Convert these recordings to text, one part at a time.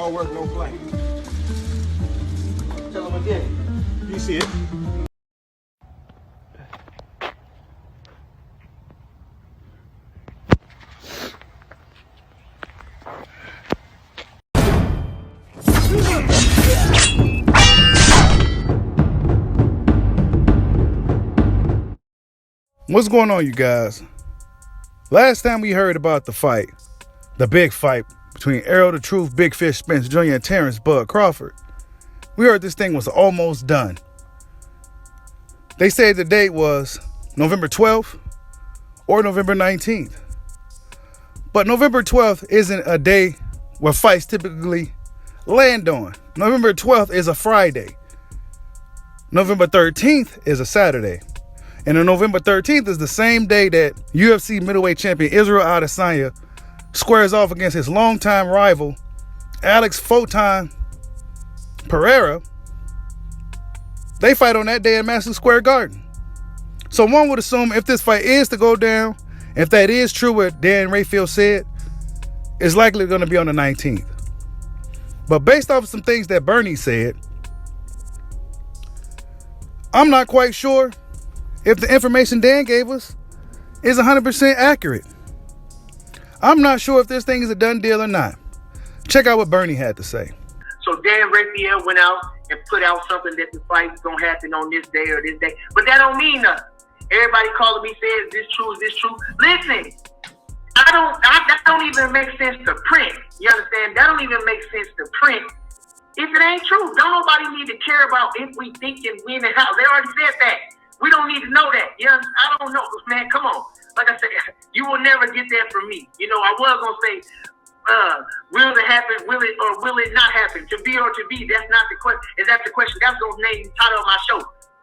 all work, no play. Tell him again. You see it. What's going on, you guys? Last time we heard about the fight, the big fight between Errol the Truth, Big Fish Spence Jr. and Terrence Bud Crawford, we heard this thing was almost done. They said the date was November 12th or November 19th. But November 12th isn't a day where fights typically land on. November 12th is a Friday. November 13th is a Saturday. And on November 13th is the same day that UFC middleweight champion Israel Adesanya squares off against his longtime rival, Alex Photon Pereira. They fight on that day at Madison Square Garden. So one would assume if this fight is to go down, if that is true what Dan Rayfield said, it's likely going to be on the 19th. But based off of some things that Bernie said, I'm not quite sure if the information Dan gave us is 100% accurate. I'm not sure if this thing is a done deal or not. Check out what Bernie had to say. So Dan Rayfield went out and put out something that the fight's gonna happen on this day or this day. But that don't mean nothing. Everybody calling me saying, is this true? Is this true? Listen, that don't even make sense to print. You understand? That don't even make sense to print. If it ain't true, don't nobody need to care about if we think and when and how. They already said that. We don't need to know that. You know, I don't know, man. Come on. Like I said, you will never get that from me. You know, I was gonna say, will it happen? Will it or will it not happen? To be or to be? That's not the question. Is that the question? That's gonna name the title of my show.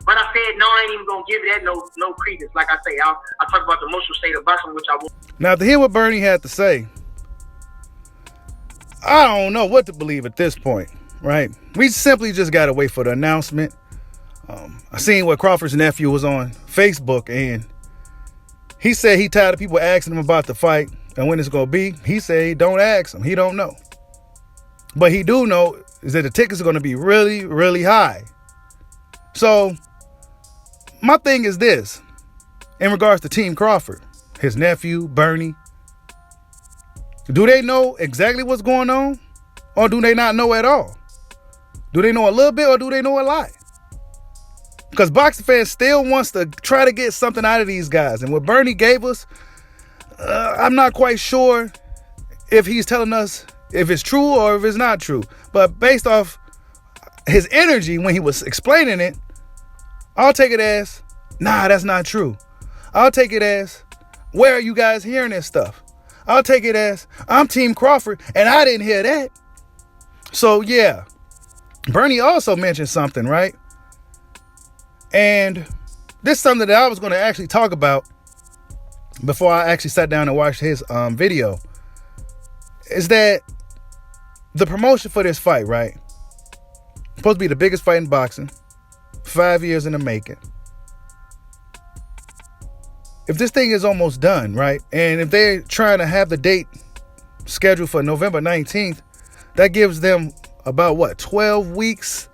But I said no. I ain't even gonna give that no credence. Like I say, I'll talk about the emotional state of boxing, which I will. Now, to hear what Bernie had to say, I don't know what to believe at this point. Right? We simply just gotta wait for the announcement. I seen what Crawford's nephew was on Facebook, and he said he tired of people asking him about the fight and when it's gonna be. He said don't ask him. He don't know. But he do know is that the tickets are gonna be really, really high. So my thing is this, in regards to Team Crawford, his nephew, Bernie, do they know exactly what's going on? Or do they not know at all? Do they know a little bit or do they know a lot? Because boxing fans still wants to try to get something out of these guys. And what Bernie gave us, I'm not quite sure if he's telling us if it's true or if it's not true. But based off his energy when he was explaining it, I'll take it as, nah, that's not true. I'll take it as, where are you guys hearing this stuff? I'll take it as, I'm Team Crawford and I didn't hear that. So yeah, Bernie also mentioned something, right? And this is something that I was going to actually talk about before I actually sat down and watched his video, is that the promotion for this fight, right? Supposed to be the biggest fight in boxing, 5 years in the making. If this thing is almost done, right? And if they're trying to have the date scheduled for November 19th, that gives them about 12 weeks,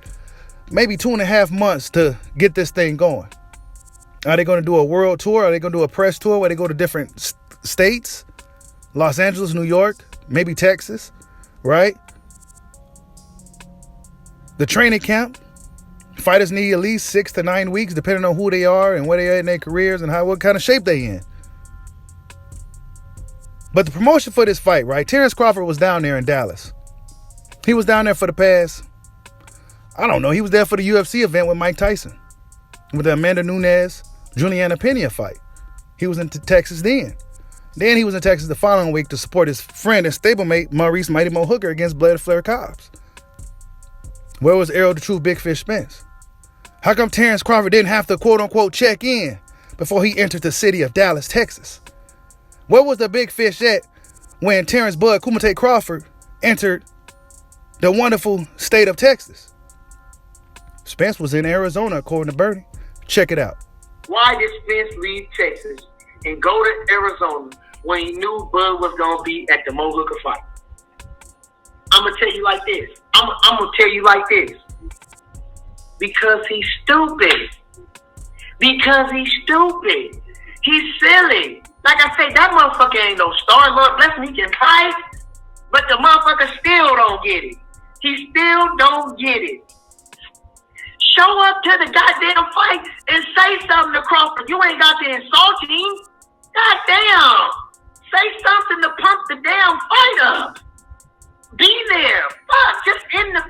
maybe 2.5 months to get this thing going. Are they going to do a world tour? Are they going to do a press tour where they go to different states? Los Angeles, New York, maybe Texas, right? The training camp, fighters need at least 6 to 9 weeks, depending on who they are and where they are in their careers and what kind of shape they in. But the promotion for this fight, right? Terrence Crawford was down there in Dallas. He was down there for the past, I don't know, he was there for the UFC event with Mike Tyson, with the Amanda Nunes, Juliana Pena fight. He was in Texas then. Then he was in Texas the following week to support his friend and stablemate, Maurice Mighty Mo Hooker, against Blair Flair Cobbs. Where was Errol the Truth, Big Fish Spence? How come Terrence Crawford didn't have to quote-unquote check in before he entered the city of Dallas, Texas? Where was the Big Fish at when Terrence Bud Kumite Crawford entered the wonderful state of Texas? Spence was in Arizona, according to Bernie. Check it out. Why did Spence leave Texas and go to Arizona when he knew Bud was going to be at the Mo Hooker fight? I'm gonna tell you like this. I'm gonna tell you like this. Because he's stupid. Because he's stupid. He's silly. Like I say, that motherfucker ain't no star. Lord bless him, he can fight. But the motherfucker still don't get it. He still don't get it. Show up to the goddamn fight and say something to Crawford. You ain't got to insult him. Goddamn. Say something to pump the damn fight up. Be there. Fuck. Just in the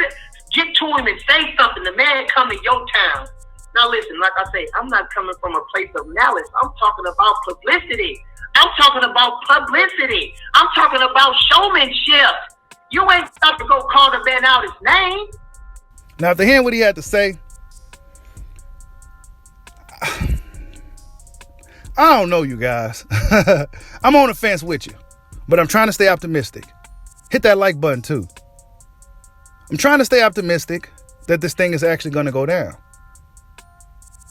get to him and say something. The man come to your town. Now listen, like I say, I'm not coming from a place of malice. I'm talking about publicity. I'm talking about publicity. I'm talking about showmanship. You ain't got to go call the man out his name. Now, after hearing what he had to say, I don't know, you guys. I'm on the fence with you, but I'm trying to stay optimistic. Hit that like button too. I'm trying to stay optimistic that this thing is actually going to go down.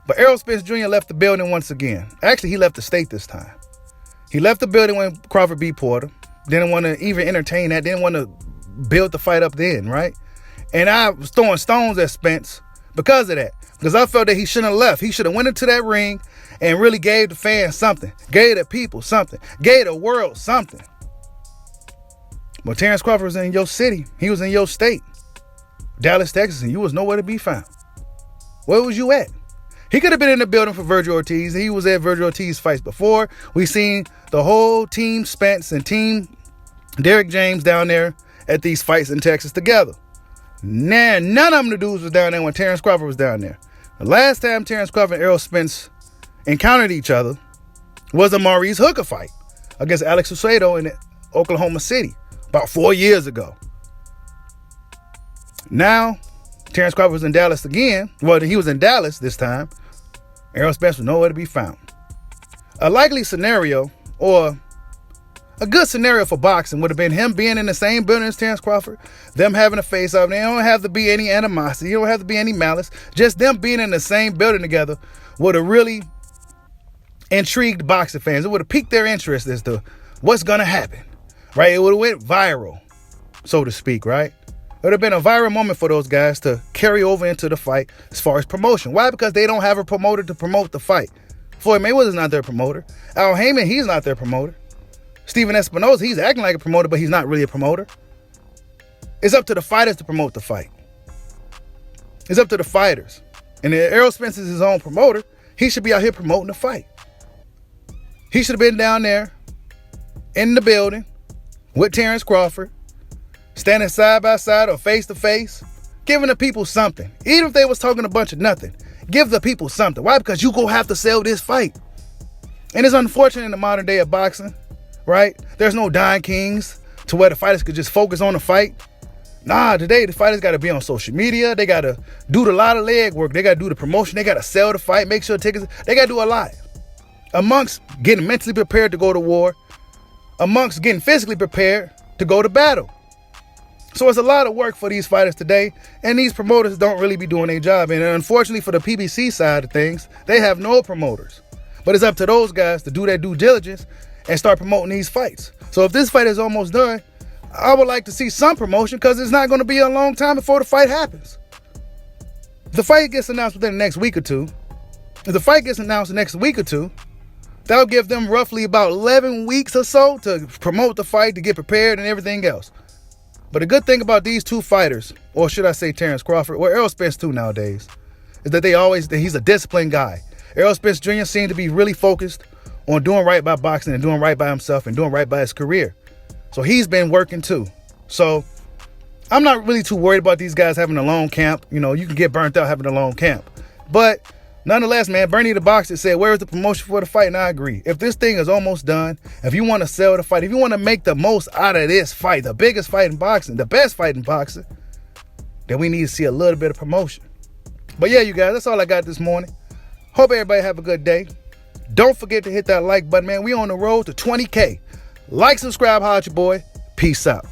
But Errol Spence Jr. left the building once again. Actually, he left the state this time. He left the building when Crawford beat Porter. Didn't want to even entertain that. Didn't want to build the fight up then, right? And I was throwing stones at Spence because of that. Because I felt that he shouldn't have left. He should have went into that ring and really gave the fans something. Gave the people something. Gave the world something. But Terrence Crawford was in your city. He was in your state. Dallas, Texas, and you was nowhere to be found. Where was you at? He could have been in the building for Virgil Ortiz. He was at Virgil Ortiz fights before. We seen the whole team Spence and team Derrick James down there at these fights in Texas together. Nah, none of them the dudes was down there when Terrence Crawford was down there. The last time Terrence Crawford and Errol Spence encountered each other was a Maurice Hooker fight against Alex Ucedo in Oklahoma City about 4 years ago. Now, Terrence Crawford was in Dallas again. Well, he was in Dallas this time. Errol Spence was nowhere to be found. A likely scenario, or a good scenario for boxing, would have been him being in the same building as Terrence Crawford, them having a face-off. They don't have to be any animosity. You don't have to be any malice. Just them being in the same building together would have really intrigued boxing fans. It would have piqued their interest as to what's going to happen, right? It would have went viral, so to speak, right? It would have been a viral moment for those guys to carry over into the fight as far as promotion. Why? Because they don't have a promoter to promote the fight. Floyd Mayweather's not their promoter. Al Heyman, he's not their promoter. Steven Espinosa, he's acting like a promoter, but he's not really a promoter. It's up to the fighters to promote the fight. It's up to the fighters. And if Errol Spence is his own promoter, he should be out here promoting the fight. He should have been down there in the building with Terrence Crawford, standing side by side or face to face, giving the people something. Even if they was talking a bunch of nothing, give the people something. Why? Because you gonna have to sell this fight. And it's unfortunate in the modern day of boxing, right? There's no Don Kings to where the fighters could just focus on the fight. Nah, today the fighters got to be on social media. They got to do a lot of leg work. They got to do the promotion. They got to sell the fight, make sure tickets. They got to do a lot. Amongst getting mentally prepared to go to war, amongst getting physically prepared to go to battle. So it's a lot of work for these fighters today, and these promoters don't really be doing their job. And unfortunately for the PBC side of things, they have no promoters. But it's up to those guys to do their due diligence and start promoting these fights. So if this fight is almost done, I would like to see some promotion, because it's not going to be a long time before the fight happens. If the fight gets announced within the next week or two, that'll give them roughly about 11 weeks or so to promote the fight, to get prepared and everything else. But the good thing about these two fighters, or should I say Terrence Crawford, or Errol Spence too nowadays, is that he's a disciplined guy. Errol Spence Jr. seemed to be really focused on doing right by boxing and doing right by himself and doing right by his career. So he's been working too. So I'm not really too worried about these guys having a long camp. You know, you can get burnt out having a long camp. But nonetheless, man, Bernie the Boxer said, where is the promotion for the fight? And I agree. If this thing is almost done, if you want to sell the fight, if you want to make the most out of this fight, the biggest fight in boxing, the best fight in boxing, then we need to see a little bit of promotion. But yeah, you guys, that's all I got this morning. Hope everybody have a good day. Don't forget to hit that like button, man. We on the road to 20K. Like, subscribe, holla at your boy. Peace out.